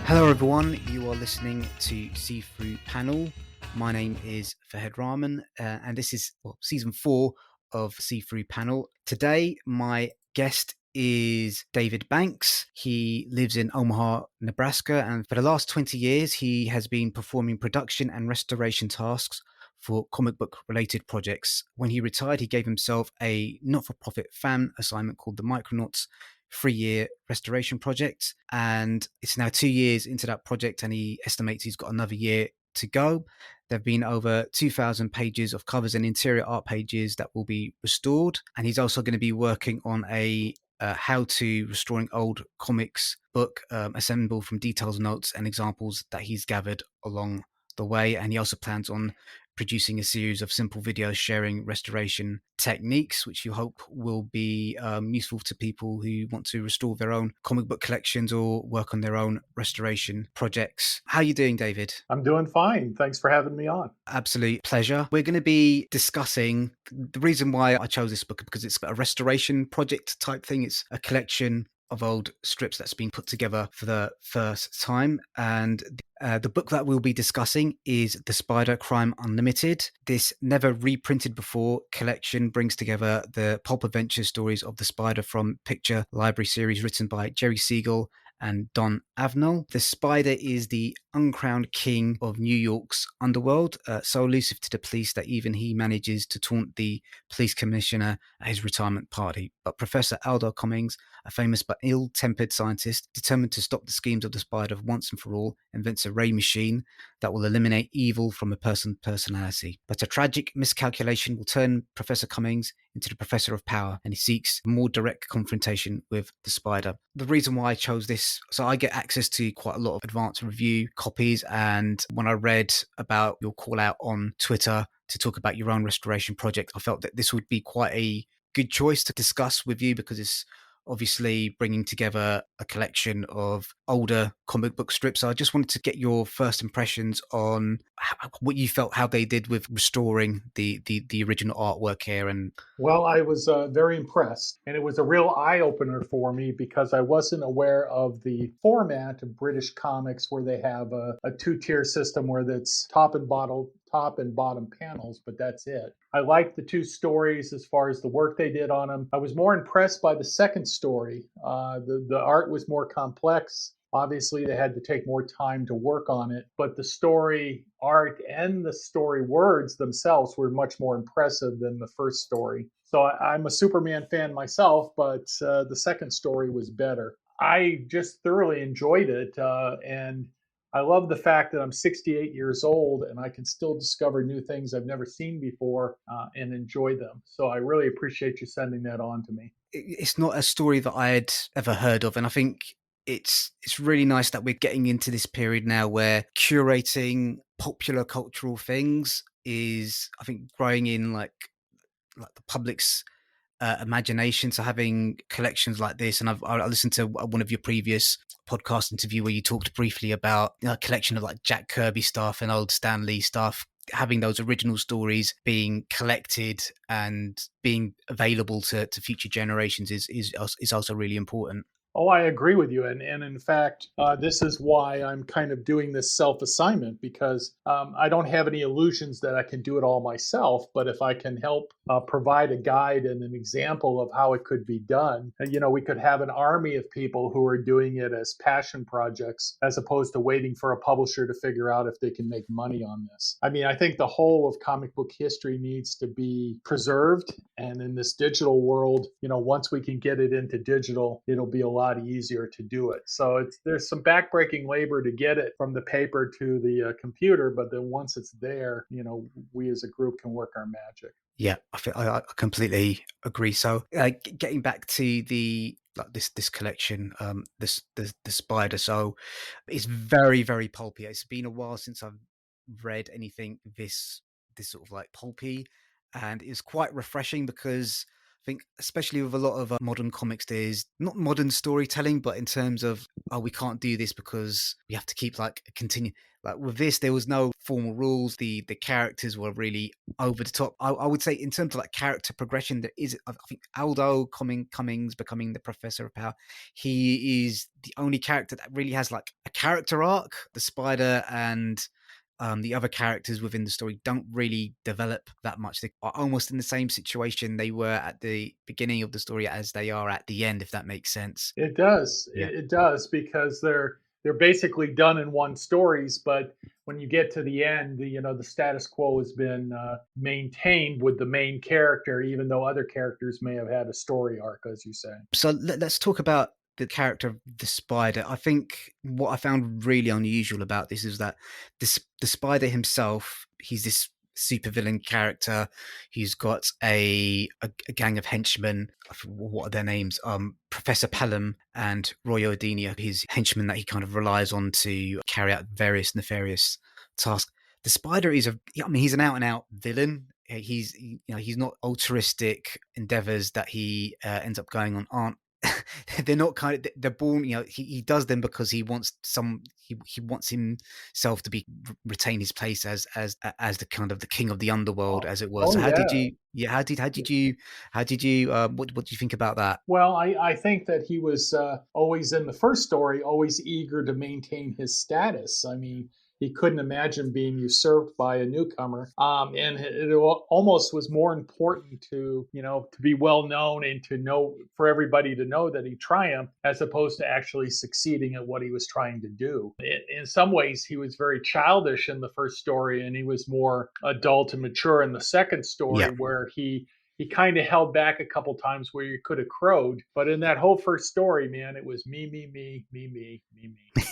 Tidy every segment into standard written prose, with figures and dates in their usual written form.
Hello everyone, you are listening to See Through Panel. My name is Fahed Rahman and this is season 4 of See Through Panel. Today my guest is David Banks. He lives in Omaha, Nebraska, and for the last 20 years he has been performing production and restoration tasks for comic book related projects. When he retired, he gave himself a not-for-profit fan assignment called the Micronauts 3-year restoration project, and it's now 2 years into that project and he estimates he's got another year to go. There have been over 2,000 pages of covers and interior art pages that will be restored, and he's also going to be working on a how to restoring old comics book assembled from details, notes and examples that he's gathered along the way. And he also plans on producing a series of simple videos sharing restoration techniques, which you hope will be useful to people who want to restore their own comic book collections or work on their own restoration projects. How are you doing, David? I'm doing fine. Thanks for having me on. Absolute pleasure. We're going to be discussing the reason why I chose this book, because it's a restoration project type thing. It's a collection of old strips that's been put together for the first time. And the book that we'll be discussing is The Spider Crime Unlimited. This never reprinted before collection brings together the pulp adventure stories of the Spider from Picture Library series written by Jerry Siegel and Donne Avenell. The Spider is the uncrowned king of New York's underworld, so elusive to the police that even he manages to taunt the police commissioner at his retirement party. But Professor Aldo Cummings, a famous but ill-tempered scientist, determined to stop the schemes of the Spider once and for all, invents a ray machine that will eliminate evil from a person's personality. But a tragic miscalculation will turn Professor Cummings into the Professor of Power, and he seeks more direct confrontation with the Spider. The reason why I chose this, so I get access to quite a lot of advanced review copies, and when I read about your call out on Twitter to talk about your own restoration project, I felt that this would be quite a good choice to discuss with you, because it's obviously bringing together a collection of older comic book strips. So I just wanted to get your first impressions on what you felt, how they did with restoring the original artwork here. And Well, I was very impressed, and it was a real eye opener for me because I wasn't aware of the format of British comics, where they have a two-tier system where that's top and bottom panels, but that's it. I liked the two stories as far as the work they did on them. I was more impressed by the second story. The art was more complex. Obviously, they had to take more time to work on it, but the story art and the story words themselves were much more impressive than the first story. So I'm a Superman fan myself, but the second story was better. I just thoroughly enjoyed it, and I love the fact that I'm 68 years old and I can still discover new things I've never seen before and enjoy them. So I really appreciate you sending that on to me. it's not a story that I had ever heard of, and I think it's really nice that we're getting into this period now where curating popular cultural things is, I think, growing in like the public's imagination. So having collections like this, and I listened to one of your previous podcast interview where you talked briefly about a collection of like Jack Kirby stuff and old Stan Lee stuff. Having those original stories being collected and being available to future generations is also really important. Oh, I agree with you. And in fact, this is why I'm kind of doing this self assignment because I don't have any illusions that I can do it all myself. But if I can help provide a guide and an example of how it could be done, we could have an army of people who are doing it as passion projects as opposed to waiting for a publisher to figure out if they can make money on this. I mean, I think the whole of comic book history needs to be preserved. And in this digital world, once we can get it into digital, it'll be a lot easier to do it. So there's some backbreaking labor to get it from the paper to the computer, but then once it's there, we as a group can work our magic. Yeah, I completely agree. So getting back to the like this collection, the Spider. So it's very, very pulpy. It's been a while since I've read anything this sort of like pulpy, and it's quite refreshing because I think, especially with a lot of modern comics, there's not modern storytelling, but in terms of, oh, we can't do this because we have to keep like continue. Like with this, there was no formal rules. The characters were really over the top. I would say in terms of like character progression, there is, I think, Aldo Cummings becoming the Professor of Power. He is the only character that really has like a character arc. The Spider and the other characters within the story don't really develop that much. They are almost in the same situation they were at the beginning of the story as they are at the end, if that makes sense. It does. Yeah. It does because they're basically done in one stories, but when you get to the end, the status quo has been maintained with the main character, even though other characters may have had a story arc, as you say. So let's talk about the character of the Spider. I think what I found really unusual about this is that the Spider himself, he's this supervillain character. He's got a gang of henchmen. What are their names? Professor Pelham and Roy Odini, his henchmen that he kind of relies on to carry out various nefarious tasks. The Spider is he's an out and out villain. He's not altruistic endeavors that he ends up going on aren't they're not kind of they're born, he does them because he wants he wants himself to be retain his place as the kind of the king of the underworld, Oh, as it was. oh So how did yeah. you yeah how did you what do you think about that? Well, I think that he was always in the first story, always eager to maintain his status. I mean, he couldn't imagine being usurped by a newcomer, and it almost was more important to be well known and to know for everybody to know that he triumphed, as opposed to actually succeeding at what he was trying to do. In some ways, he was very childish in the first story, and he was more adult and mature in the second Yeah. story, where he kind of held back a couple times where you could have crowed. But in that whole first story, man, it was me, me, me, me, me, me, me.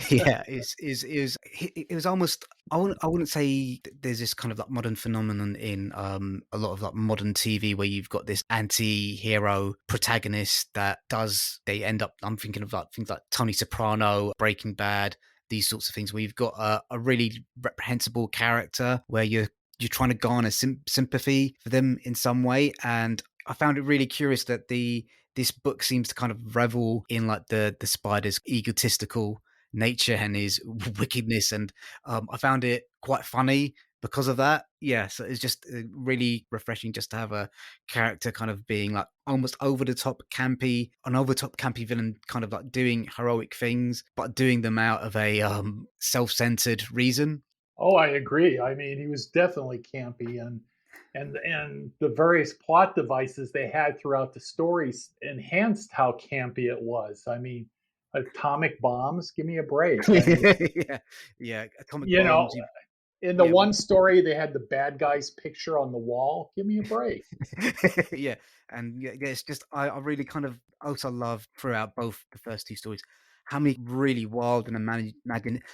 Yeah, it was almost I wouldn't say there's this kind of like modern phenomenon in a lot of like modern TV where you've got this anti-hero protagonist that does they end up I'm thinking of like things like Tony Soprano, Breaking Bad, these sorts of things where you've got a really reprehensible character where you're trying to garner sympathy for them in some way. And I found it really curious that this book seems to kind of revel in like the Spider's egotistical nature and his wickedness, and I found it quite funny because of that. Yeah, so it's just really refreshing just to have a character kind of being like almost over the top campy, an over the top campy villain, kind of like doing heroic things, but doing them out of a self centered reason. Oh, I agree. I mean, he was definitely campy, and the various plot devices they had throughout the stories enhanced how campy it was. I mean, atomic bombs, give me a break. I mean, Yeah, yeah, atomic you know, bombs. in the Yeah, one story they had the bad guy's picture on the wall. Give me a break. yeah, and yeah, it's just I really kind of also love throughout both the first two stories how many really wild and imagine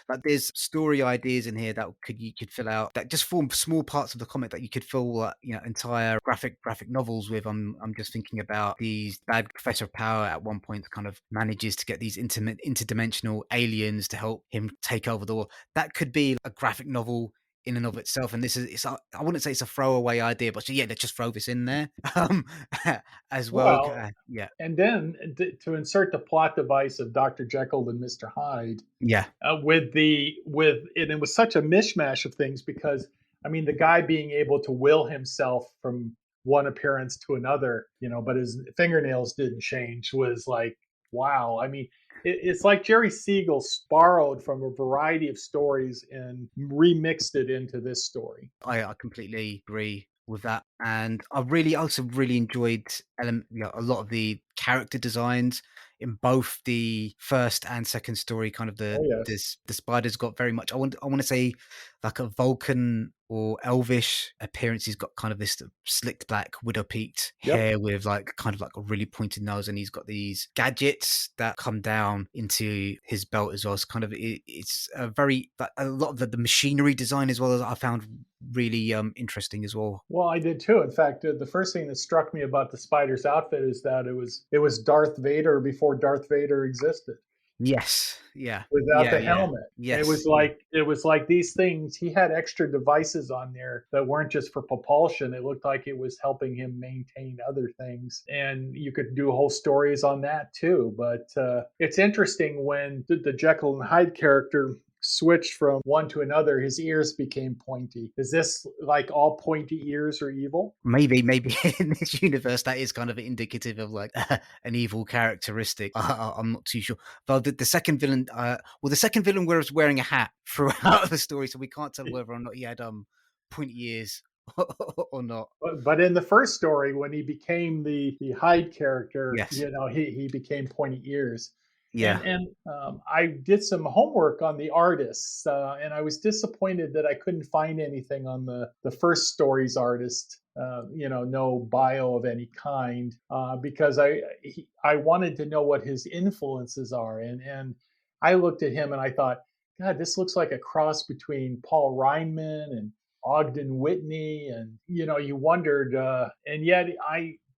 like there's story ideas in here that you could fill out that just form small parts of the comic that you could fill entire graphic novels with. I'm just thinking about these bad Professor of Power at one point kind of manages to get these intimate interdimensional aliens to help him take over the world. That could be a graphic novel in and of itself. And this is I wouldn't say it's a throwaway idea, but so, yeah, let's just throw this in there as well. Well, Yeah, and then to insert the plot device of Dr. Jekyll and Mr. Hyde, yeah, and it was such a mishmash of things because I mean the guy being able to will himself from one appearance to another, but his fingernails didn't change was like wow. I mean, it's like Jerry Siegel borrowed from a variety of stories and remixed it into this story. I completely agree with that, and I really also really enjoyed a lot of the character designs in both the first and second story. Kind of Oh yes. the spiders got very much I want to say like a Vulcan or Elvish appearance. He's got kind of this slicked black widow peaked Yep. hair with like kind of like a really pointed nose, and he's got these gadgets that come down into his belt as well. It's kind of it's a very a lot of the machinery design as well as I found really interesting as well. Well, I did too. In fact, the first thing that struck me about the Spider's outfit is that it was Darth Vader before Darth Vader existed, Yes, yeah, without yeah, the yeah, helmet. And it yes, was yeah. like it was like these things. He had extra devices on there that weren't just for propulsion. It looked like it was helping him maintain other things, and you could do whole stories on that too. But it's interesting when the Jekyll and Hyde character switched from one to another, his ears became pointy. Is this like all pointy ears are evil? Maybe in this universe that is kind of indicative of like an evil characteristic. I'm not too sure. But the second villain, the second villain was wearing a hat throughout the story, so we can't tell whether or not he had pointy ears or not. But in the first story, when he became the Hyde character, Yes. he became pointy ears. Yeah. And I did some homework on the artists, and I was disappointed that I couldn't find anything on the first story's artist. No bio of any kind, because I wanted to know what his influences are, and I looked at him and I thought, God, this looks like a cross between Paul Reinman and Ogden Whitney, and you wondered, and yet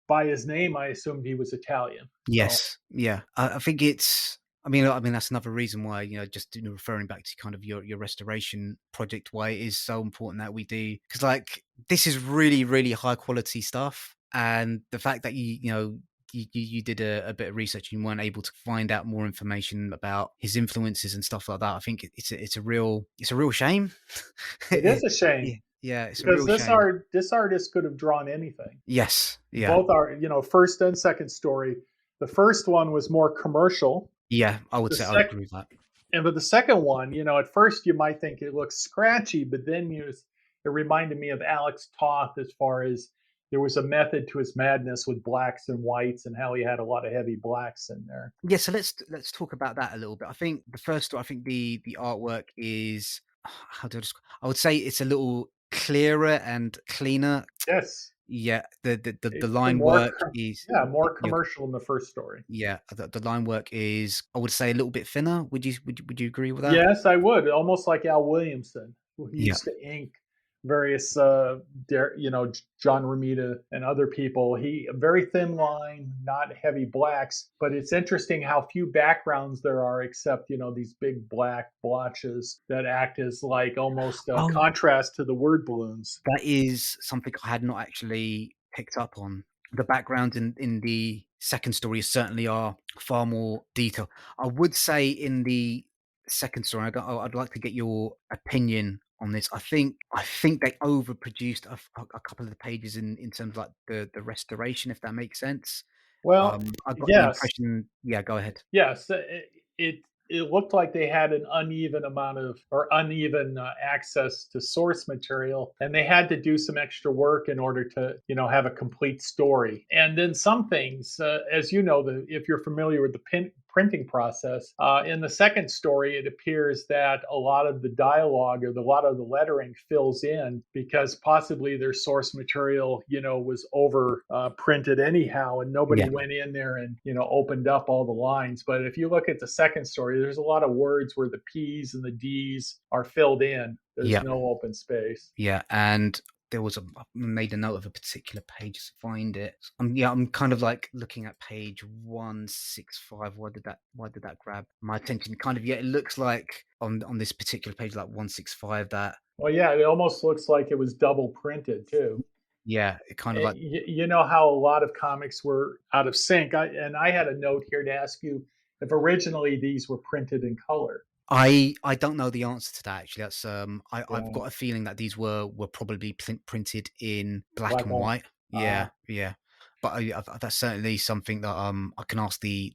by his name I assumed he was Italian. So Yes. Yeah. I think it's. I mean that's another reason why just referring back to kind of your restoration project, why it is so important that we do, because like this is really really high quality stuff, and the fact that you did a bit of research and you weren't able to find out more information about his influences and stuff like that. I think it's a real shame. it is a Yeah, shame yeah, it's a because real shame. this artist could have drawn anything. Yes, yeah, Both are, first and second story. The first one was more commercial. yeah. I would The say I would second agree with that. And but the second one, at first you might think it looks scratchy, but then it reminded me of Alex Toth as far as there was a method to his madness with blacks and whites and how he had a lot of heavy blacks in there. Yeah, so let's talk about that a little bit. I think the first, I think the artwork is how do I describe? I would say it's a little clearer and cleaner. Yes, Yeah, the it's line more, work is more yeah, commercial in the first story. yeah, the line work is, I would say, a little bit thinner. Would you agree with that? Yes, I would. Almost like Al Williamson, who Yeah, used to ink various, John Romita and other people. He very thin line, not heavy blacks. But it's interesting how few backgrounds there are, except these big black blotches that act as like almost a oh, contrast to the word balloons. that is something I had not actually picked up on. The backgrounds in the second story certainly are far more detailed. I would say in the second story, I'd like to get your opinion on this. I think they overproduced a couple of the pages in terms of like the restoration, if that makes sense. Well, I got the yes, impression. Yeah, go ahead. yes, it looked like they had an uneven amount of or uneven access to source material, and they had to do some extra work in order to have a complete story. And then some things, as you know, if you're familiar with the printing process, in the second story, it appears that a lot of the dialogue or a lot of the lettering fills in because possibly their source material, was over printed anyhow, and nobody Yeah, went in there and opened up all the lines. But if you look at the second story, there's a lot of words where the P's and the D's are filled in. There's yeah. no open space. Yeah, and there was I made a note of a particular page to find it. Yeah, I'm kind of like looking at page 165. Why did that grab my attention? Kind of, yeah, it looks like on this particular page, like 165, that Well, yeah, it almost looks like it was double printed too. yeah, it kind of like You know how a lot of comics were out of sync. I had a note here to ask you if originally these were printed in color. I don't know the answer to that actually. That's I've Yeah, got a feeling that these were probably printed in black black and one. white. Yeah, yeah. But that's certainly something that I can ask the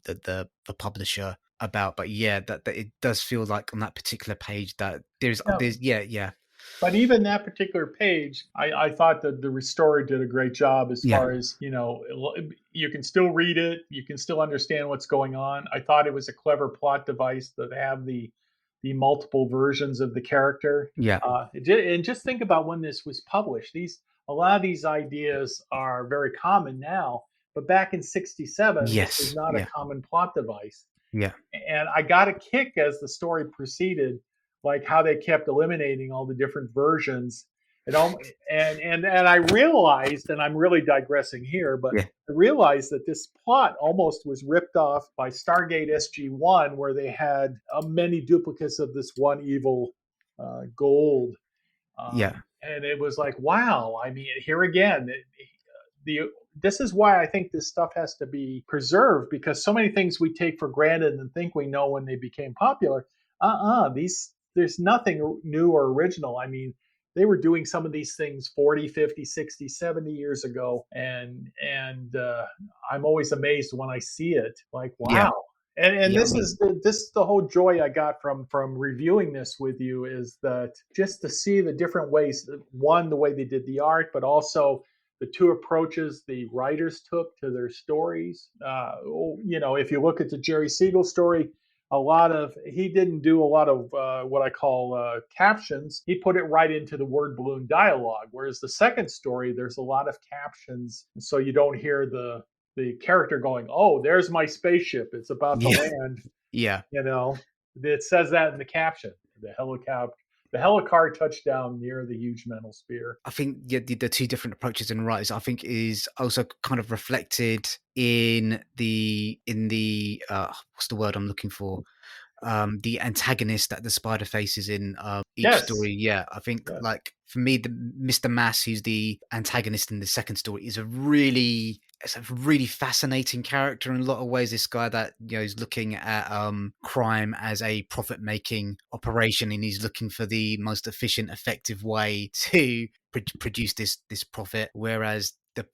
publisher about. But yeah, that it does feel like on that particular page that Yeah, there's yeah but even that particular page, I thought that the restorer did a great job as yeah far as, you can still read it, you can still understand what's going on. I thought it was a clever plot device to have the multiple versions of the character. yeah And just think about when this was published. A lot of these ideas are very common now, but back in '67, this was yes not a yeah common plot device. yeah And I got a kick as the story proceeded, like how they kept eliminating all the different versions. And I realized, and I'm really digressing here, but yeah I realized that this plot almost was ripped off by Stargate SG-1, where they had many duplicates of this one evil gold. yeah And it was like, wow. I mean, here again, the this is why I think this stuff has to be preserved, because so many things we take for granted and think we know when they became popular. These there's nothing new or original. I mean, they were doing some of these things 40, 50, 60, 70 years ago, and I'm always amazed when I see it, like, Yeah. wow. And Yeah. I this mean, is the whole joy I got from reviewing this with you, is that just to see the different ways, one, the way they did the art, but also the two approaches the writers took to their stories. If you look at the Jerry Siegel story, a lot of he didn't do a lot of what I call captions. He put it right into the word balloon dialogue. Whereas the second story, there's a lot of captions, so you don't hear the character going, "Oh, there's my spaceship. It's about to yeah. land." Yeah. You know, it says that in the caption. The helicar touchdown near the huge metal spear. I think, yeah, the two different approaches in writers, I think, is also kind of reflected in the what's the word I'm looking for? The antagonist that the spider faces in each Yes, story. Yeah, I think, yes, like, for me, the Mr. Mass, who's the antagonist in the second story, is a really fascinating character in a lot of ways. This guy that, is looking at crime as a profit making operation, and he's looking for the most efficient, effective way to produce this profit. Whereas the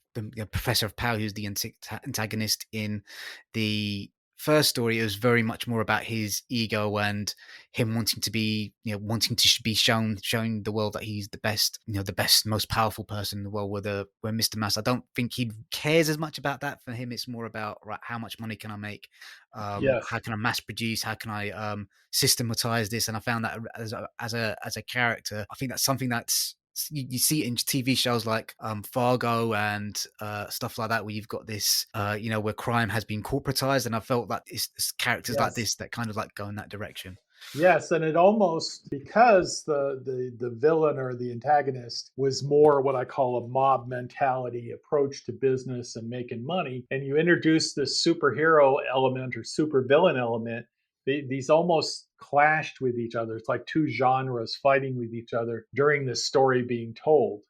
Professor of Power, who's the antagonist in the first story, it was very much more about his ego and him wanting to be, wanting to be showing the world that he's the best, the best, most powerful person in the world. Where Mr. Mass, I don't think he cares as much about that. For him, it's more about, right, how much money can I make? yes, How can I mass produce? How can I systematize this? And I found that as a character, I think that's something that's you see it in TV shows like Fargo and stuff like that, where you've got this, where crime has been corporatized, and I felt that it's characters like yes. this that kind of like go in that direction. Yes, and it almost, because the villain or the antagonist was more what I call a mob mentality approach to business and making money, and you introduce this superhero element or supervillain element, these almost clashed with each other. It's like two genres fighting with each other during this story being told.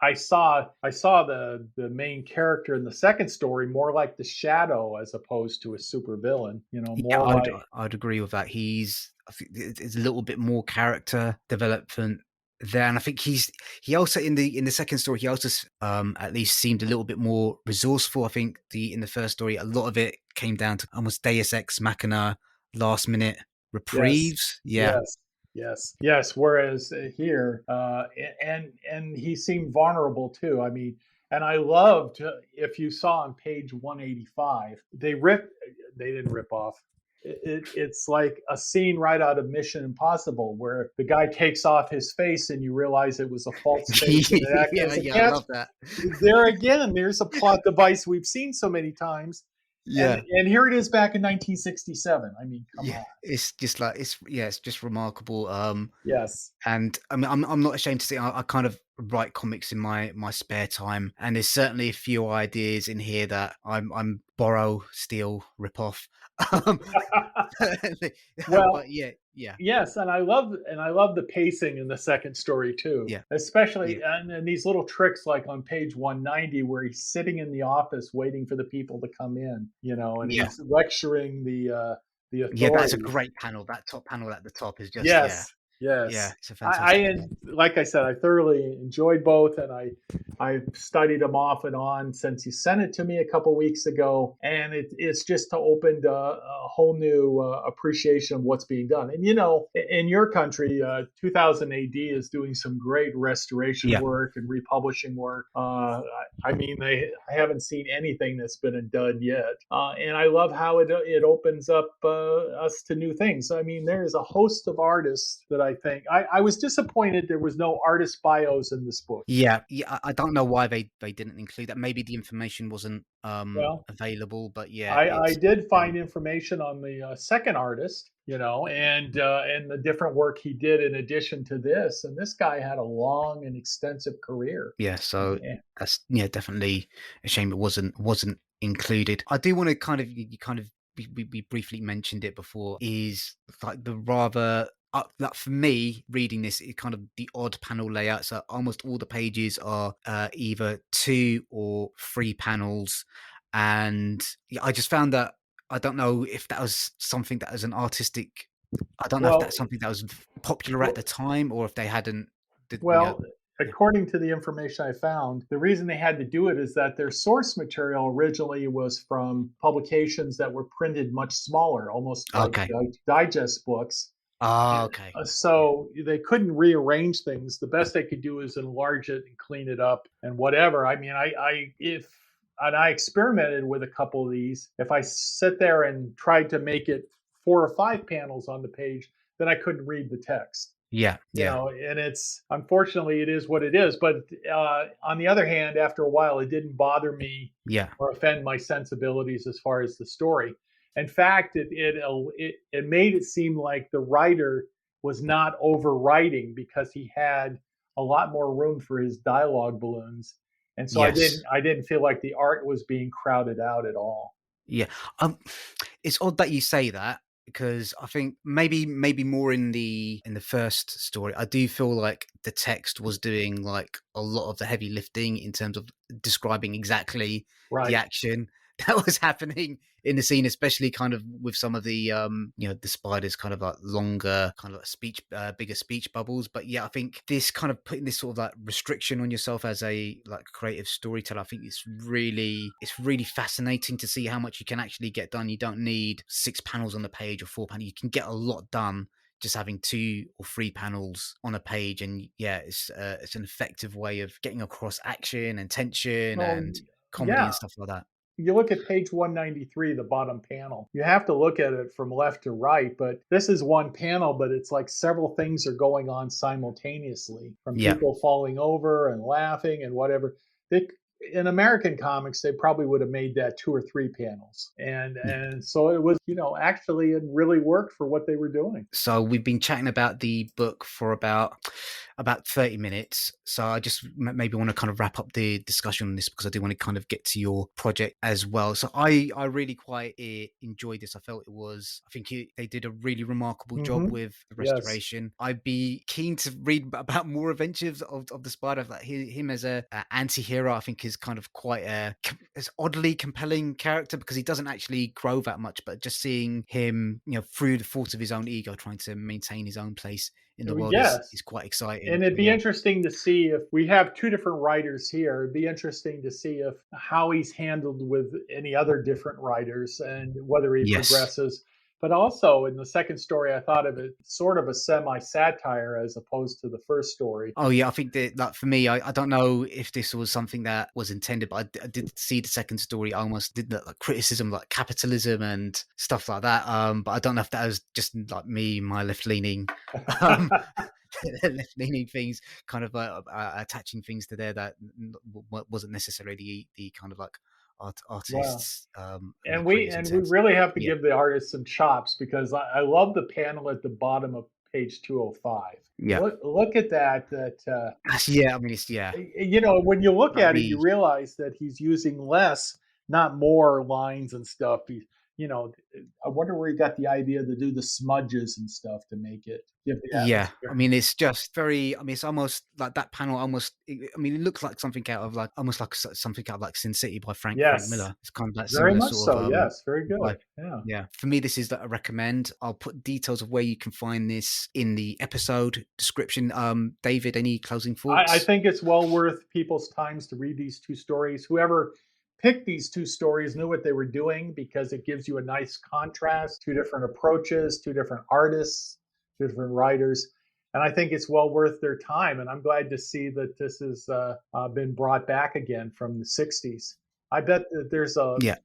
I saw the main character in the second story more like the shadow as opposed to a supervillain. Yeah, More I'd like I'd agree with that. I think there's a little bit more character development there, and I think he also, in the second story, he also at least seemed a little bit more resourceful. I think in the first story, a lot of it came down to almost Deus Ex Machina, last minute yes, reprieves. Yeah, yes, yes, yes. Whereas here, and he seemed vulnerable too. I mean, and I loved, if you saw on page 185, they didn't rip off. It's like a scene right out of Mission Impossible, where the guy takes off his face and you realize it was a false face and it acted yeah, as a yeah. I catch. love that. There again, there's a plot device we've seen so many times, and Yeah. and here it is back in 1967. I mean, come Yeah, on. it's just like it's just remarkable. Yes. And I mean, I'm not ashamed to say I kind of write comics in my spare time, and there's certainly a few ideas in here that I'm borrow, steal, rip off. Um, Well, but yeah, yeah, yes, and I love the pacing in the second story too, yeah, especially yeah, and these little tricks like on page 190 where he's sitting in the office waiting for the people to come in, and yeah, he's lecturing the yeah. That is a authorities. great panel. That top panel at the top is just, yeah, Yes, yeah. yes. It's a I fantastic panel. and like I said, I thoroughly enjoyed both, and I studied them off and on since you sent it to me a couple weeks ago, and it's just opened a whole new appreciation of what's being done. And in your country, 2000 AD is doing some great restoration Yeah, work and republishing work. I mean, I haven't seen anything that's been a dud yet, and I love how it opens up us to new things. I mean, there is a host of artists that I think I was disappointed there was no artist bios in this book. yeah, yeah. I don't know why they didn't include that. Maybe the information wasn't Well, available, but yeah, I it's did um, find information on the second artist, and the different work he did in addition to this. And this guy had a long and extensive career. yeah, so Yeah. that's, yeah, definitely a shame it wasn't included. I do want to kind of, you kind of, we briefly mentioned it before, is like the rather like, for me, reading this, it kind of the odd panel layout. So almost all the pages are either 2 or 3 panels, and yeah, I just found that, I don't know if that was something that as an artistic I don't know if Well, that's something that was popular at well, the time or if they hadn't did well, yeah. according to the information I found, the reason they had to do it is that their source material originally was from publications that were printed much smaller, almost like Okay. digest books. Ah, okay. So they couldn't rearrange things. The best they could do is enlarge it and clean it up and whatever. I mean, I if and I experimented with a couple of these. If I sit there and tried to make it 4 or 5 panels on the page, then I couldn't read the text. Yeah, yeah, And it's unfortunately it is what it is. But on the other hand, after a while, it didn't bother me yeah. or offend my sensibilities as far as the story. In fact, it made it seem like the writer was not overwriting because he had a lot more room for his dialogue balloons, and so Yes. I didn't feel like the art was being crowded out at all. Yeah. It's odd that you say that because I think maybe more in the first story, I do feel like the text was doing like a lot of the heavy lifting in terms of describing exactly the Right? action that was happening in the scene, especially kind of with some of the the spiders kind of like longer, kind of like speech, bigger speech bubbles. But yeah, I think this kind of putting this sort of like restriction on yourself as a like creative storyteller, I think it's really fascinating to see how much you can actually get done. You don't need 6 panels on the page or 4 panels. You can get a lot done just having 2 or 3 panels on a page, and yeah, it's an effective way of getting across action and tension Well, and comedy yeah. and stuff like that. You look at page 193, the bottom panel. You have to look at it from left to right, but this is one panel, but it's like several things are going on simultaneously, from Yeah. people falling over and laughing and whatever. They, in American comics, they probably would have made that 2 or 3 panels, Yeah. and so it was, actually it really worked for what they were doing. So we've been chatting about the book for about 30 minutes. So I just maybe want to kind of wrap up the discussion on this because I do want to kind of get to your project as well. So I really quite enjoyed this. I felt I think they did a really remarkable job Hmm. with the Yes. restoration. I'd be keen to read about more adventures of the spider. Like him as a anti-hero, I think is kind of quite as oddly compelling character because he doesn't actually grow that much, but just seeing him, through the force of his own ego, trying to maintain his own place in the world Yes. is quite exciting. And So it'd be yeah, interesting to see if we have two different writers here. It'd be interesting to see if how he's handled with any other different writers and whether he yes. progresses. But also in the second story, I thought of it sort of a semi-satire as opposed to the first story. Oh yeah, I think that like for me, I don't know if this was something that was intended, but I did see the second story. I almost did that like criticism, like capitalism and stuff like that. But I don't know if that was just like me, my left leaning, um, left leaning things, kind of attaching things to there that wasn't necessarily the kind of like Wow. artists And creators we intent. really have to Yeah, give the artist some chops because I love the panel at the bottom of page 205. yeah, Look at that. yeah. I mean, it's yeah, When you look like at it, you the realize that he's using less, not more lines and stuff. You know, I wonder where he got the idea to do the smudges and stuff to make it give the Yeah, I atmosphere. mean, it's just very. I mean, it's almost like that panel. Almost, I mean, it looks like something out of like almost like something out of like Sin City by Frank Yes, Miller. It's kind of that very similar much sort so. of Yes, very vibe. good. Yeah. Yeah, for me, this is that I recommend. I'll put details of where you can find this in the episode description. David, any closing I thoughts? think it's well worth people's times to read these two stories. Whoever picked these two stories knew what they were doing because it gives you a nice contrast, two different approaches, two different artists, two different writers. And I think it's well worth their time. And I'm glad to see that this has been brought back again from the 60s. I bet that there's Yeah.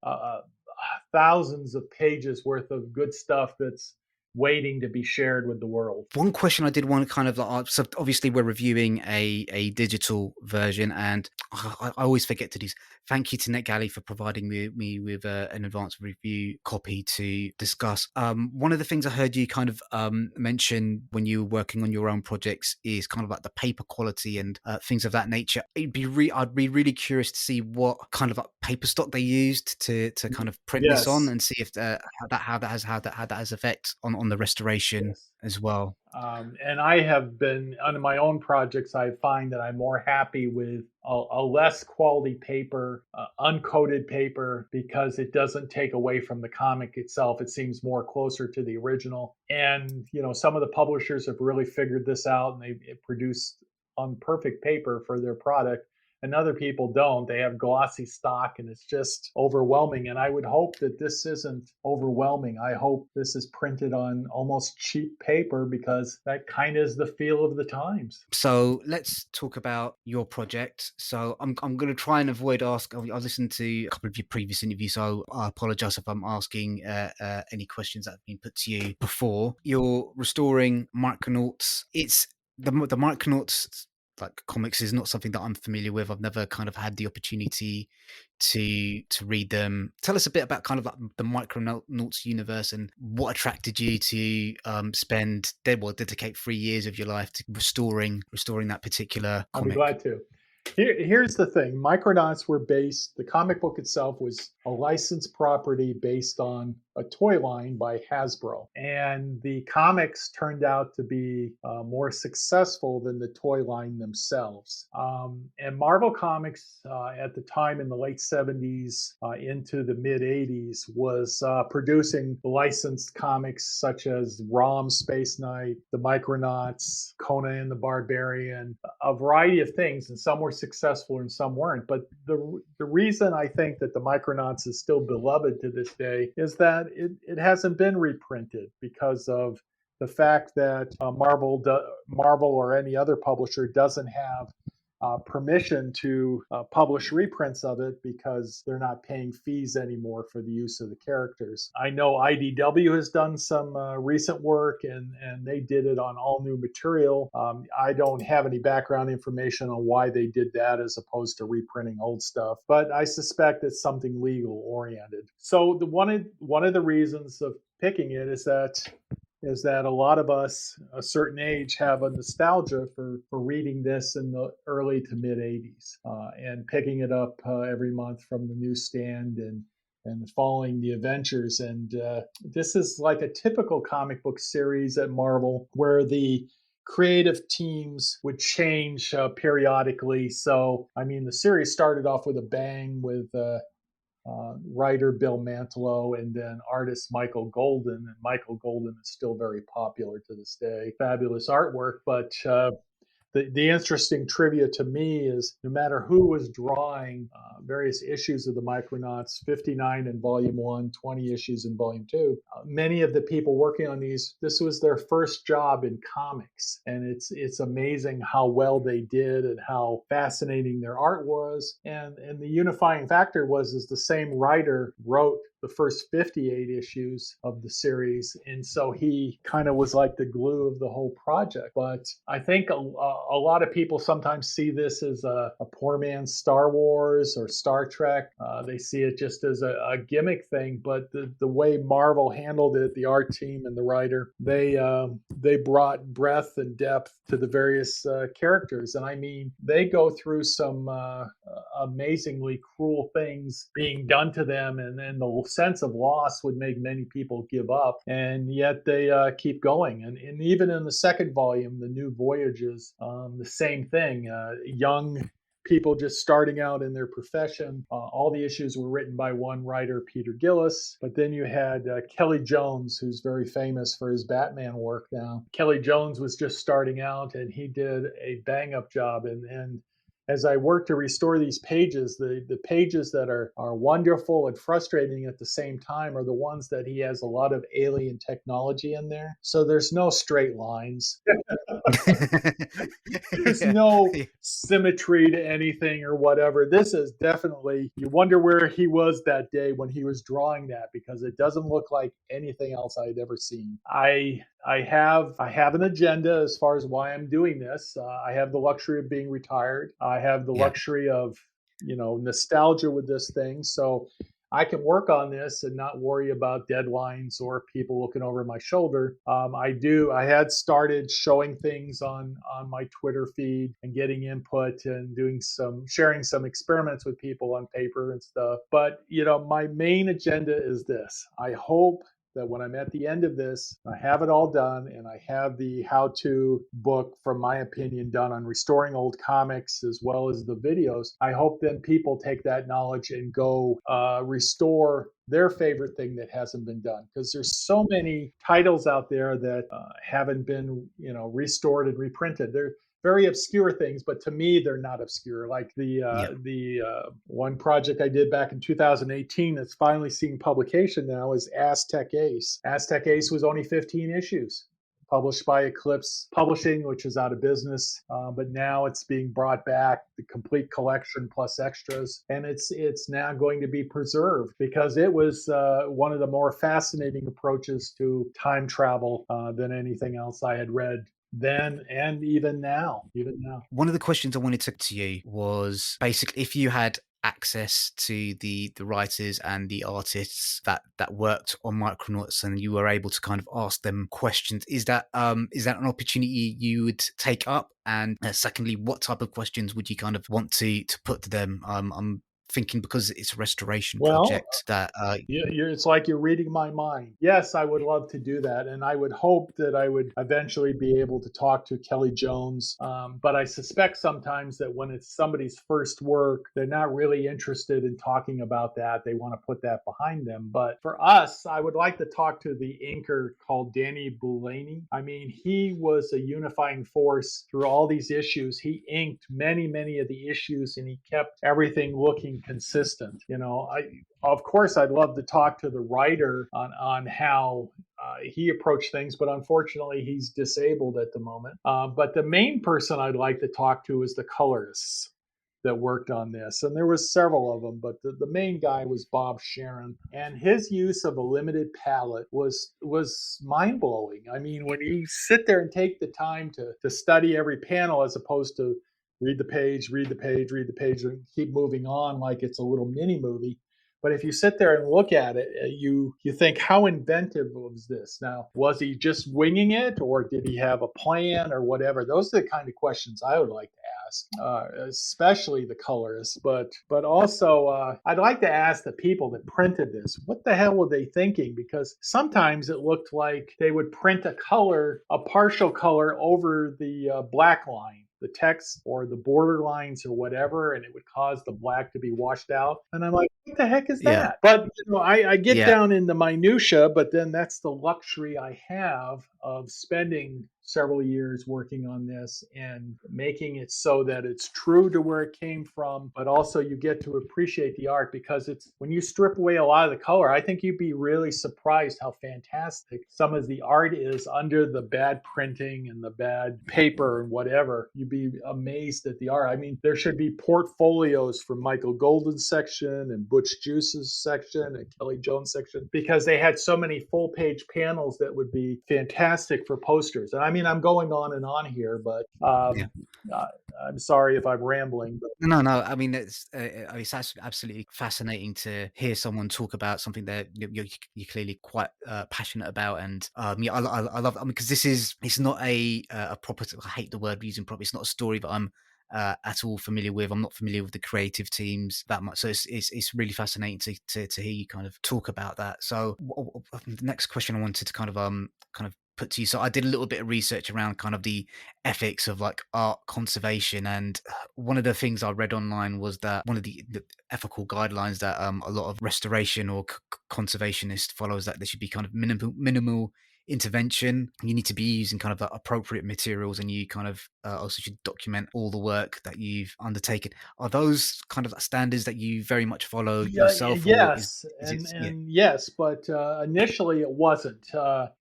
thousands of pages worth of good stuff that's waiting to be shared with the world. One question I did want to kind of like, so obviously we're reviewing a digital version, and I always forget to do. Thank you to NetGalley for providing me with an advanced review copy to discuss. One of the things I heard you kind of mention when you were working on your own projects is kind of like the paper quality and things of that nature. I'd be really curious to see what kind of like paper stock they used to kind of print this on, Yes. and see if how that has effect on on the restoration Yes. as well. And I have been on my own projects. I find that I'm more happy with a less quality paper, uncoated paper, because it doesn't take away from the comic itself. It seems more closer to the original. And some of the publishers have really figured this out, and they produce on perfect paper for their product. And other people don't. They have glossy stock, and it's just overwhelming. And I would hope that this isn't overwhelming. I hope this is printed on almost cheap paper, because that kind of is the feel of the times. So let's talk about your project. So I'm going to try and avoid ask. I listened to a couple of your previous interviews, so I apologize if I'm asking any questions that have been put to you before. You're restoring Micronauts. It's the Micronauts, like, comics is not something that I'm familiar with. I've never kind of had the opportunity to read them. Tell us a bit about kind of like the Micronauts universe and what attracted you to dedicate 3 years of your life to restoring that particular I'll be comic. glad to. Here's the thing. Micronauts were based, the comic book itself was a licensed property based on a toy line by Hasbro. And the comics turned out to be more successful than the toy line themselves. And Marvel Comics at the time in the late 70s into the mid 80s was producing licensed comics such as ROM Space Knight, the Micronauts, Conan the Barbarian, a variety of things, and some were successful and some weren't. But the reason I think that the Micronauts is still beloved to this day is that it hasn't been reprinted, because of the fact that Marvel or any other publisher doesn't have permission to publish reprints of it, because they're not paying fees anymore for the use of the characters. I know IDW has done some recent work, and they did it on all new material. I don't have any background information on why they did that as opposed to reprinting old stuff, but I suspect it's something legal oriented. So one of the reasons of picking it is that a lot of us a certain age have a nostalgia for reading this in the early to mid 80s and picking it up every month from the newsstand and following the adventures. And this is like a typical comic book series at Marvel, where the creative teams would change periodically. So, I mean, the series started off with a bang with writer Bill Mantlo and then artist Michael Golden. And Michael Golden is still very popular to this day. Fabulous artwork, but the interesting trivia to me is no matter who was drawing various issues of the Micronauts, 59 in Volume 1, 20 issues in Volume 2, many of the people working on these, this was their first job in comics. And it's amazing how well they did and how fascinating their art was. And the unifying factor is the same writer wrote the first 58 issues of the series. And so he kind of was like the glue of the whole project. But I think a lot of people sometimes see this as a poor man's Star Wars or Star Trek. They see it just as a gimmick thing. But the way Marvel handled it, the art team and the writer, they brought breadth and depth to the various characters. And I mean, they go through some amazingly cruel things being done to them, and then the sense of loss would make many people give up, and yet they keep going. And even in the second volume, The New Voyages, the same thing. Young people just starting out in their profession. All the issues were written by one writer, Peter Gillis. But then you had Kelly Jones, who's very famous for his Batman work now. Kelly Jones was just starting out, and he did a bang-up job. And as I work to restore these pages, the pages that are wonderful and frustrating at the same time are the ones that he has a lot of alien technology in there. So there's no straight lines. There's Yeah. no symmetry to anything or whatever. This is definitely, you wonder where he was that day when he was drawing that, because it doesn't look like anything else I'd ever seen. I have an agenda as far as why I'm doing this. I have the luxury of being retired. I have the Yeah. luxury of, nostalgia with this thing. So I can work on this and not worry about deadlines or people looking over my shoulder. I had started showing things on my Twitter feed and getting input and sharing some experiments with people on paper and stuff. But, my main agenda is this. I hope that when I'm at the end of this, I have it all done and I have the how-to book, from my opinion, done on restoring old comics as well as the videos. I hope then people take that knowledge and go restore their favorite thing that hasn't been done, because there's so many titles out there that haven't been, restored and reprinted. They're very obscure things, but to me, they're not obscure. Like Yeah. the one project I did back in 2018 that's finally seeing publication now is Aztec Ace. Aztec Ace was only 15 issues, published by Eclipse Publishing, which is out of business, but now it's being brought back, the complete collection plus extras, and it's now going to be preserved because it was one of the more fascinating approaches to time travel than anything else I had read then and even now. One of the questions I wanted to you was basically if you had access to the writers and the artists that worked on Micronauts and you were able to kind of ask them questions, is that an opportunity you would take up? And secondly, what type of questions would you kind of want to put to them? I'm thinking because it's a restoration Well, project that it's like you're reading my mind. Yes, I would love to do that. And I would hope that I would eventually be able to talk to Kelly Jones. But I suspect sometimes that when it's somebody's first work, they're not really interested in talking about that. They want to put that behind them. But for us, I would like to talk to the inker called Danny Boulaney. I mean, he was a unifying force through all these issues. He inked many, many of the issues and he kept everything looking consistent. Of course, I'd love to talk to the writer on how he approached things, but unfortunately, he's disabled at the moment. But the main person I'd like to talk to is the colorists that worked on this. And there was several of them, but the main guy was Bob Sharon. And his use of a limited palette was mind-blowing. I mean, when you sit there and take the time to study every panel as opposed to read the page, and keep moving on like it's a little mini movie. But if you sit there and look at it, you think, how inventive was this? Now, was he just winging it, or did he have a plan, or whatever? Those are the kind of questions I would like to ask, especially the colorists. But also, I'd like to ask the people that printed this, what the hell were they thinking? Because sometimes it looked like they would print a partial color over the black line, the text or the border lines or whatever, and it would cause the black to be washed out. And I'm like, what the heck is yeah. that? But I get Yeah. down in the minutia, but then that's the luxury I have of spending several years working on this and making it so that it's true to where it came from, but also you get to appreciate the art, because it's when you strip away a lot of the color, I think you'd be really surprised how fantastic some of the art is under the bad printing and the bad paper and whatever. You'd be amazed at the art. I mean, there should be portfolios for Michael Golden's section and Butch Juice's section and Kelly Jones section, because they had so many full page panels that would be fantastic for posters. And I mean, I'm going on and on here, but Yeah. I'm sorry if I'm rambling. But No. I mean, it's absolutely fascinating to hear someone talk about something that you're clearly quite passionate about, and yeah, I love. I mean, because it's not a proper. I hate the word using proper. It's not a story that I'm at all familiar with. I'm not familiar with the creative teams that much, so it's really fascinating to hear you kind of talk about that. So the next question I wanted to kind of put to you. So I did a little bit of research around kind of the ethics of like art conservation, and one of the things I read online was that one of the ethical guidelines that a lot of restoration or conservationists follows, that there should be kind of minimal intervention. You need to be using kind of appropriate materials, and you kind of also should document all the work that you've undertaken. Are those kind of standards that you very much follow yeah, yourself, or yes, is it and yes, but initially it wasn't.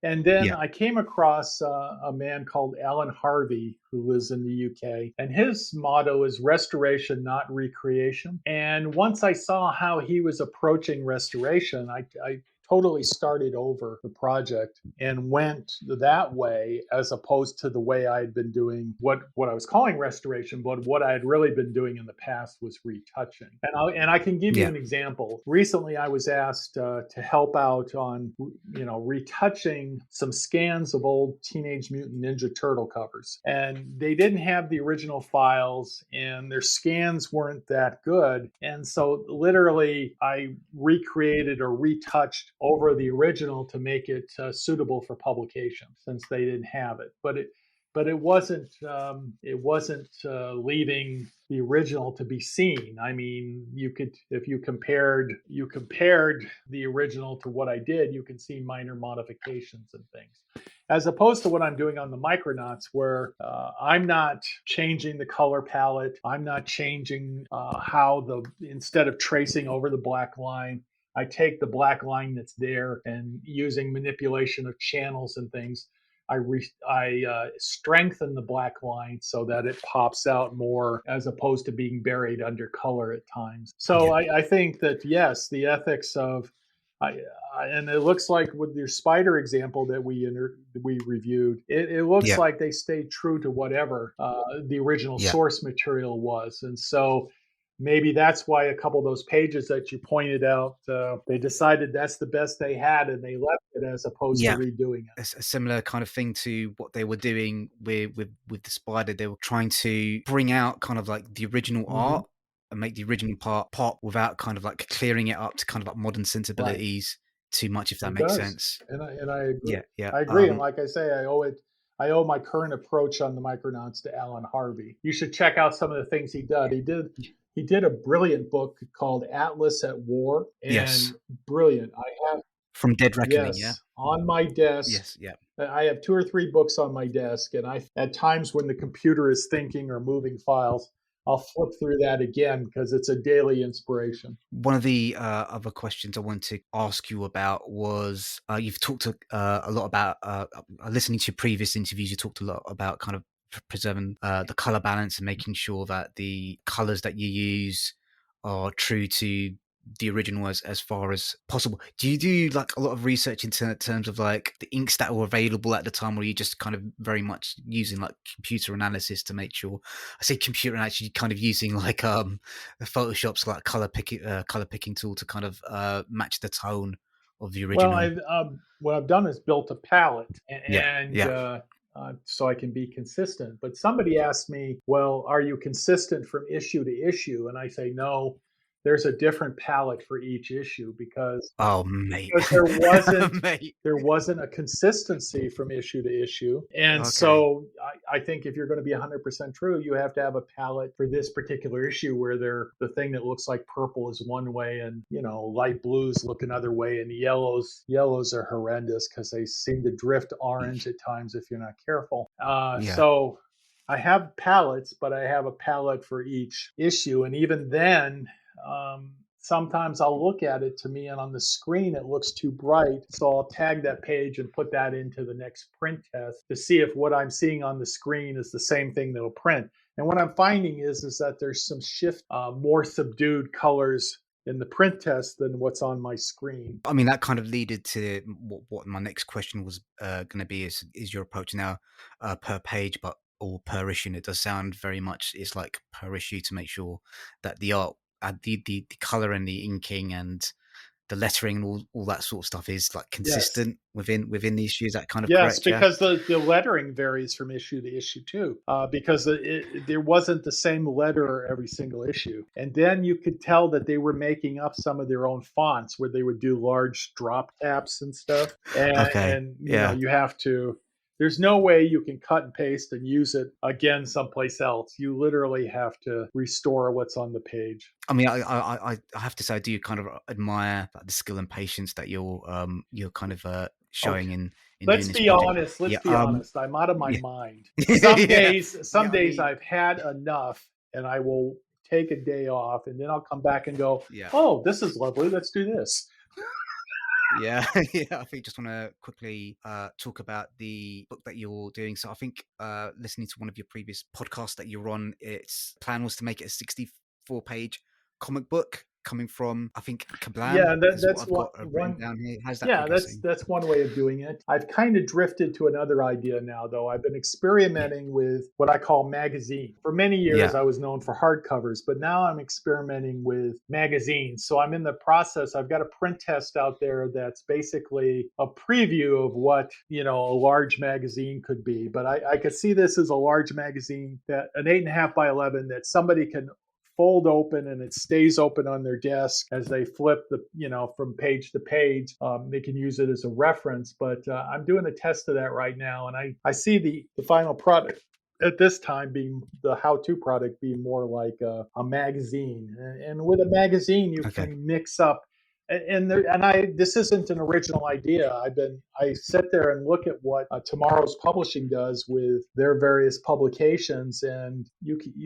And then yeah I came across a man called Alan Harvey who lives in the UK, and his motto is restoration, not recreation. And once I saw how he was approaching restoration, I totally started over the project and went that way, as opposed to the way I had been doing what I was calling restoration, but what I had really been doing in the past was retouching. And I can give you yeah an example. Recently, I was asked to help out on retouching some scans of old Teenage Mutant Ninja Turtle covers, and they didn't have the original files, and their scans weren't that good, and so literally I recreated or retouched over the original to make it suitable for publication, since they didn't have it. But it wasn't leaving the original to be seen. I mean, you could, if you compared the original to what I did, you can see minor modifications and things, as opposed to what I'm doing on the Micronauts, where I'm not changing the color palette. I'm not changing instead of tracing over the black line, I take the black line that's there, and using manipulation of channels and things, I strengthen the black line so that it pops out more, as opposed to being buried under color at times. So Yeah. I think that, yes, the ethics of, and it looks like with your spider example that we reviewed, it looks Yeah. like they stayed true to whatever the original Yeah. source material was. And so maybe that's why a couple of those pages that you pointed out, they decided that's the best they had, and they left it, as opposed to Yeah. redoing it. A similar kind of thing to what they were doing with the spider. They were trying to bring out kind of like the original Mm-hmm. art and make the original part pop without kind of like clearing it up to kind of like modern Right. sensibilities too much, if that It makes does, sense. and I agree. Yeah, yeah. I agree, and like I say, I owe my current approach on the Micronauts to Alan Harvey. You should check out some of the things he did. He did a brilliant book called Atlas at War, Yes. and brilliant. I have, From Dead Reckoning, yeah? yes, on my desk. Yes, yeah. I have 2 or 3 books on my desk, and at times when the computer is thinking or moving files, I'll flip through that again because it's a daily inspiration. One of the other questions I wanted to ask you about was you've talked a lot about listening to your previous interviews. You talked a lot about kind of preserving the color balance and making sure that the colors that you use are true to the original as far as possible. Do you do like a lot of research in terms of like the inks that were available at the time, or are you just kind of very much using like computer analysis to make sure? I say computer, and actually kind of using like Photoshop's like color picking tool to kind of match the tone of the Well, original. what I've done is built a palette, Yeah, and yeah. so I can be consistent. But somebody asked me, "Well, are you consistent from issue to issue?" And I say, "No, there's a different palette for each issue, because Oh, mate, because there wasn't mate. there wasn't a consistency from issue to issue." And Okay. so I think if you're going to be 100% true, you have to have a palette for this particular issue, where the thing that looks like purple is one way, and light blues look another way, and yellows are horrendous because they seem to drift orange at times if you're not careful. Yeah. So I have palettes, but I have a palette for each issue, and even then, sometimes I'll look at it, to me, and on the screen it looks too bright. So I'll tag that page and put that into the next print test to see if what I'm seeing on the screen is the same thing that'll print. And what I'm finding is that there's some shift, more subdued colors in the print test than what's on my screen. I mean, that kind of leaded to what my next question was going to be is your approach now per page, but or per issue? And it does sound very much it's like per issue to make sure that the art, the color and the inking and the lettering and all that sort of stuff is like Yes. consistent within the issue. Is that kind of Yes, correct? Yeah. because the lettering varies from issue to issue too, because there wasn't the same letter every single issue. And then you could tell that they were making up some of their own fonts, where they would do large drop caps and stuff. Okay. And Yeah. you have to. There's no way you can cut and paste and use it again someplace else. You literally have to restore what's on the page. I mean, I have to say I do kind of admire like, the skill and patience that you're kind of showing Okay. in doing this project. Let's Yeah. be honest. I'm out of my Yeah. mind. Some Yeah. days, Yeah. I mean, I've had enough, and I will take a day off, and then I'll come back and go, yeah. "Oh, this is lovely. Let's do this." Yeah, yeah. I think just want to quickly talk about the book that you're doing. So I think listening to one of your previous podcasts that you're on, its plan was to make it a 64-page comic book coming from I think Kablam Yeah, is what that's I've got written one. down here. How's that Yeah, progressing? that's one way of doing it. I've kind of drifted to another idea now, though. I've been Yeah, experimenting with what I call magazine. For many years, yeah, I was known for hardcovers, but now I'm experimenting with magazines. So I'm in the process. I've got a print test out there that's basically a preview of what a large magazine could be. But I could see this as a large magazine, that an 8.5 by 11, that somebody can fold open and it stays open on their desk as they flip from page to page. They can use it as a reference, but I'm doing a test of that right now, and I see the final product at this time being the how-to product being more like a magazine. And with a magazine, you Okay. can mix up. And this isn't an original idea. I sit there and look at what Tomorrow's Publishing does with their various publications, and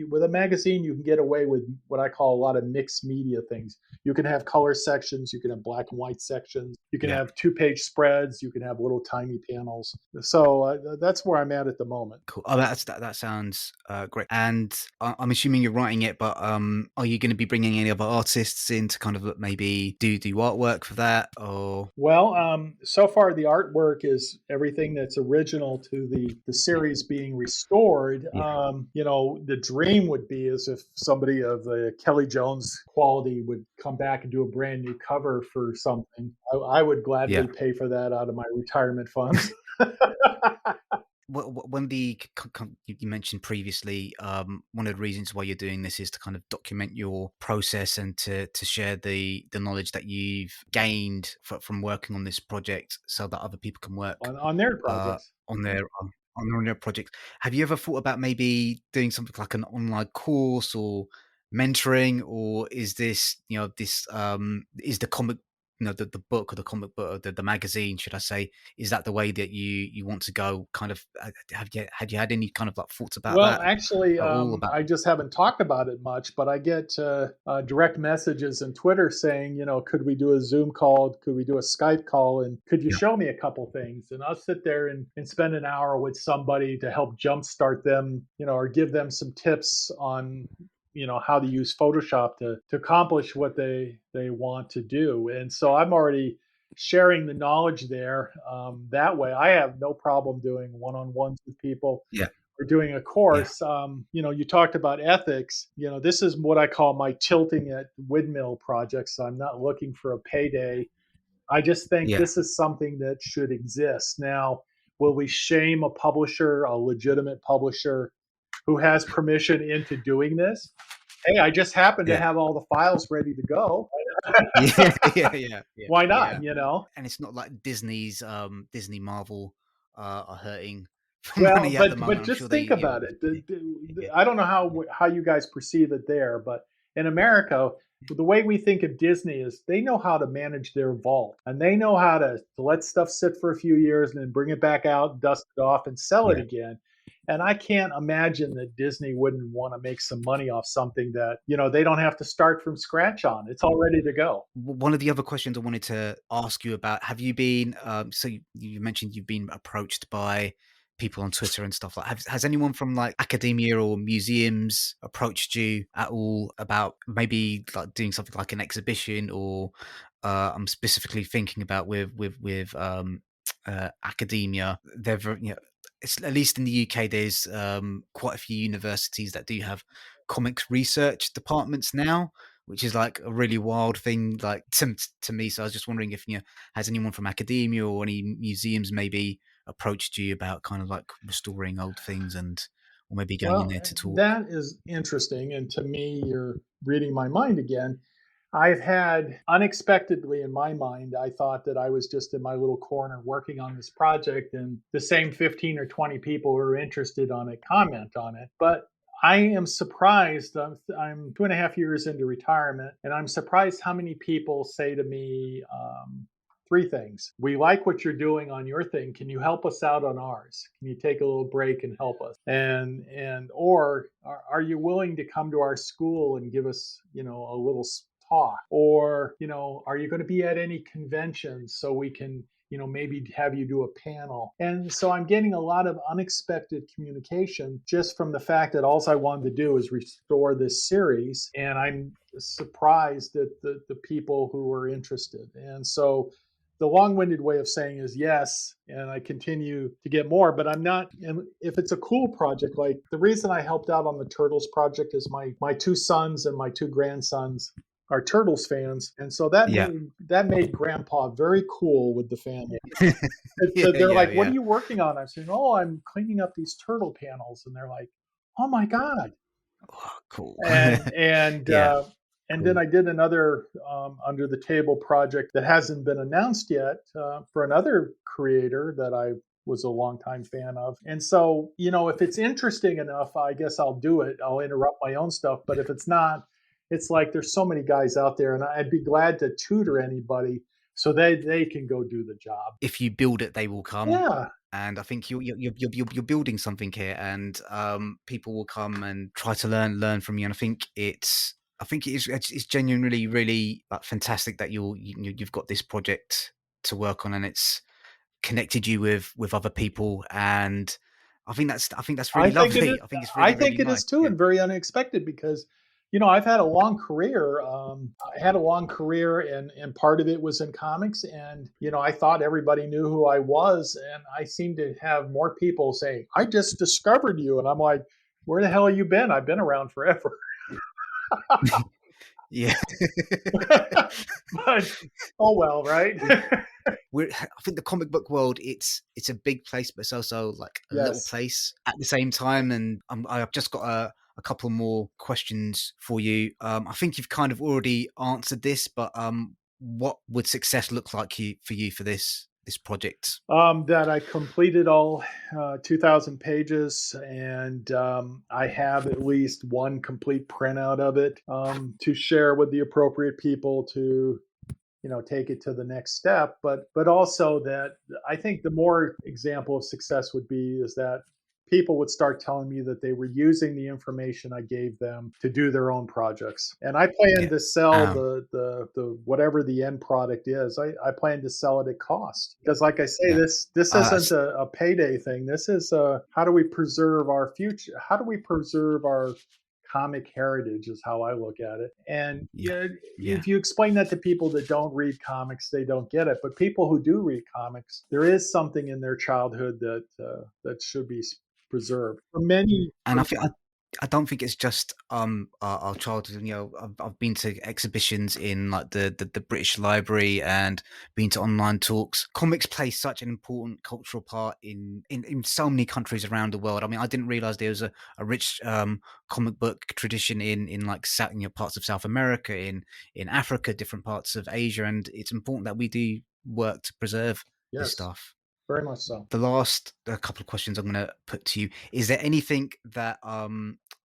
with a magazine you can get away with what I call a lot of mixed media things. You can have color sections, you can have black and white sections, you can Yeah. have 2-page spreads, you can have little tiny panels. So that's where I'm at the moment. Cool. Oh, that sounds great. And I'm assuming you're writing it, but are you going to be bringing any other artists in to kind of maybe do artwork for that, or? Well, so far the artwork is everything that's original to the series being restored. Yeah. The dream would be is if somebody of the Kelly Jones quality would come back and do a brand new cover for something. I would gladly Yeah. pay for that out of my retirement funds. When you mentioned previously, one of the reasons why you're doing this is to kind of document your process and to share the knowledge that you've gained from working on this project, so that other people can work on their uh, projects. on their on their project. Have you ever thought about maybe doing something like an online course or mentoring, or is this is the comic the book or the comic book or the magazine, should I say, is that the way that you want to go? Kind of had you had any kind of like thoughts about Well, that actually, at all? About I just haven't talked about it much, but I get direct messages on Twitter saying, could we do a Zoom call? Could we do a Skype call? And could you Yeah, show me a couple things? And I'll sit there and spend an hour with somebody to help jumpstart them, or give them some tips on, how to use Photoshop to accomplish what they want to do. And so I'm already sharing the knowledge there. That way, I have no problem doing one-on-ones with people yeah, or doing a yeah, course. You talked about ethics. This is what I call my tilting at windmill projects. So I'm not looking for a payday. I just think yeah, this is something that should exist. Now, will we shame a publisher, a legitimate publisher who has permission into doing this? Hey, I just happen to yeah. have all the files ready to go. Yeah, yeah, Why yeah. not? And it's not like Disney Marvel are hurting for Well, money at the but moment. I'm sure just they, think about it. yeah, I don't know how you guys perceive it there, but in America, the way we think of Disney is they know how to manage their vault, and they know how to let stuff sit for a few years and then bring it back out, dust it off, and sell it yeah. again. And I can't imagine that Disney wouldn't want to make some money off something that they don't have to start from scratch on. It's all ready to go. One of the other questions I wanted to ask you about, have you been, so you mentioned you've been approached by people on Twitter and stuff like, has anyone from like academia or museums approached you at all about maybe like doing something like an exhibition, or I'm specifically thinking about with academia. It's, at least in the UK, there's quite a few universities that do have comics research departments now, which is like a really wild thing, like to me. So I was just wondering if has anyone from academia or any museums maybe approached you about kind of like restoring old things, and or maybe going in Well, there to talk. that is interesting. And to me, you're reading my mind again. I've had unexpectedly in my mind, I thought that I was just in my little corner working on this project, and the same 15 or 20 people who are interested on it comment on it. But I am surprised. I'm 2.5 years into retirement, and I'm surprised how many people say to me, three things. We like what you're doing on your thing. Can you help us out on ours? Can you take a little break and help us? Or are you willing to come to our school and give us, a little talk? Or, are you going to be at any conventions so we can, maybe have you do a panel? And so I'm getting a lot of unexpected communication just from the fact that all I wanted to do is restore this series. And I'm surprised at the people who are interested. And so the long-winded way of saying is yes, and I continue to get more, but I'm not. And if it's a cool project, like the reason I helped out on the Turtles project is my two sons and my two grandsons are Turtles fans, and so Yeah. that made Grandpa very cool with the family. Yeah, They're yeah, like, "What are yeah. you working on?" I'm saying, "Oh, I'm cleaning up these turtle panels," and they're like, "Oh my god, Oh, cool. and and Yeah, uh, and then cool. I did another under the table project that hasn't been announced yet for another creator that I was a longtime fan of. And so, if it's interesting enough, I guess I'll do it. I'll interrupt my own stuff. But if it's not, it's like there's so many guys out there, and I'd be glad to tutor anybody so they can go do the job. If you build it, they will come. Yeah, And I think you're building something here, and people will come and try to learn from you. And I think it's genuinely really like fantastic that you've got this project to work on, and it's connected you with other people. And I think that's I really think it is. lovely. I think it's I really really think it nice. is too, Yeah. and very unexpected because, I've had a long career. I had a long career, and part of it was in comics. And I thought everybody knew who I was, and I seem to have more people say, "I just discovered you," and I'm like, "Where the hell have you been? I've been around forever." Yeah. But oh well, right? I think the comic book world, it's a big place, but it's also like a little Yes. place at the same time. And I've just got a couple more questions for you. I think you've kind of already answered this, but what would success look like for you for this project? That I completed all 2,000 pages, and I have at least one complete printout of it to share with the appropriate people to take it to the next step. But also that I think the more example of success would be is that people would start telling me that they were using the information I gave them to do their own projects. And I plan Yeah. to sell Um, the whatever the end product is. I plan to sell it at cost because, like I say, yeah. this isn't a payday thing. This is how do we preserve our future? How do we preserve our comic heritage is how I look at it. And Yeah. Yeah. if you explain that to people that don't read comics, they don't get it. But people who do read comics, there is something in their childhood that should be preserved. For many, And I don't think it's just our childhood. You know, I've been to exhibitions in like the British Library and been to online talks. Comics play such an important cultural part in so many countries around the world. I mean, I didn't realize there was a rich comic book tradition in like parts of South America, in Africa, different parts of Asia, and it's important that we do work to preserve this yes, stuff. very much so. The last couple of questions I'm going to put to you: is there anything that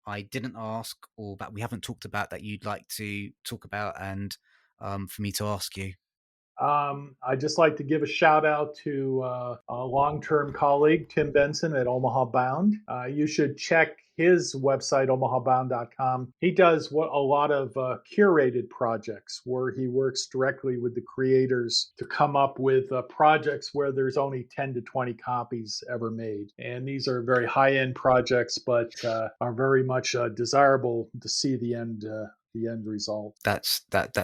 I didn't ask or that we haven't talked about that you'd like to talk about, and for me to ask you? I'd just like to give a shout out to a long term colleague, Tim Benson at Omaha Bound. You should check his website, omahabound.com. He does a lot of curated projects where he works directly with the creators to come up with projects where there's only 10 to 20 copies ever made. And these are very high end projects, but are very much desirable to see the end result. That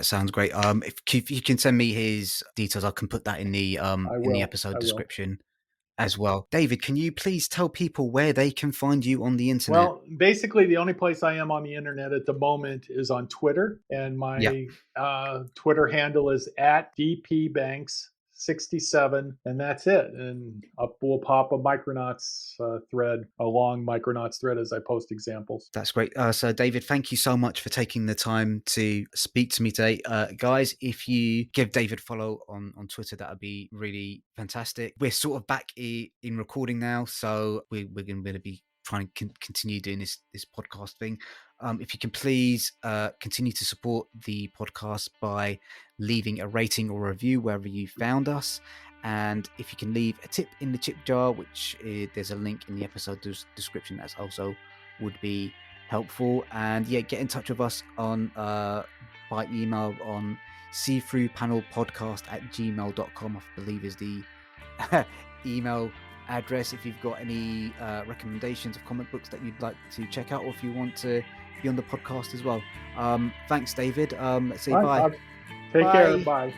sounds great. If you can send me his details, I can put that I in the will. episode I will. description as well. David, can you please tell people where they can find you on the internet? Well, basically, the only place I am on the internet at the moment is on Twitter, and Yeah. my Twitter handle is at dpbanks67, and that's it. And up will pop a Micronauts thread, a long Micronauts thread as I post examples. That's great. So, David, thank you so much for taking the time to speak to me today. Guys, if you give David a follow on Twitter, that would be really fantastic. We're sort of back in recording now, so we're going to be trying to continue doing this podcast thing. If you can please continue to support the podcast by leaving a rating or review wherever you found us. And if you can leave a tip in the tip jar, which there's a link in the episode description, that's also would be helpful. And yeah, get in touch with us on by email on seethroughpanelpodcast@gmail.com, I believe is the email address. If you've got any recommendations of comic books that you'd like to check out, or if you want to be on the podcast as well. Thanks, David. Let's say All right, bye. Todd. Take care. Bye. Bye.